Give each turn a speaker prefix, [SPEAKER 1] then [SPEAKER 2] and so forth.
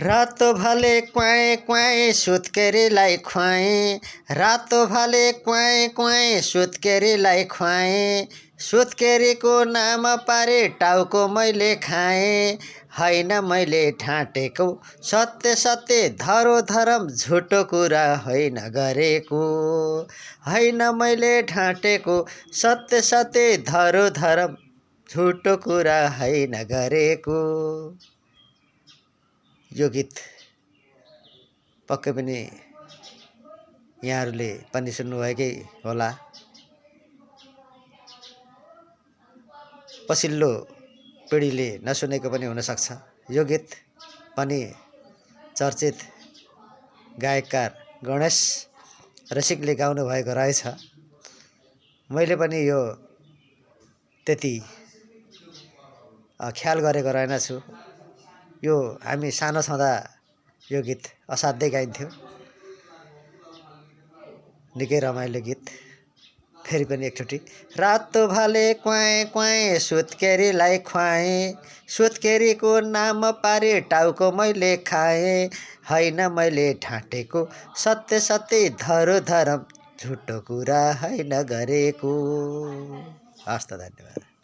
[SPEAKER 1] रातो भाले क्वाएँ क्वाएँ सुत्केरीलाई खुवाएँ, रातो भाले क्वाएँ क्वाएँ सुत्केरीलाई खुवाएँ। सुत्केरीको नाम पारे टाउको मैले खाएँ। होइन मैले ठाँटेको सत्य सत्य धरो धरम झुटो कुरा होइन गरेको। होइन मैले ढाँटेको सत्य सत्य धरो धरम झुटो कुरा होइन गरेको। यो गीत पक्कै पनि यहाँहरूले पनि सुन्नुभएकै होला। पछिल्लो पिँढीले नसुनेको पनि हुनसक्छ। यो गीत पनि चर्चित गायककार गणेश रसिकले गाउनु भएको रहेछ। मैले पनि यो त्यति ख्याल गरेको रहेनछु। यो हामी सानो छँदा यो गीत असाध्यै गाइन्थ्यो। निकै रमाइलो गीत। फेरि पनि एकचोटि। रातो भाले क्वाएँ क्वाएँ सुत्केरीलाई खुवाएँ, सुत्केरीको नाम पारे टाउको मैले खाएँ। होइन मैले ढाँटेको सत्य सत्य धरो धरम झुटो कुरा होइन गरेको। हस् त, धन्यवाद।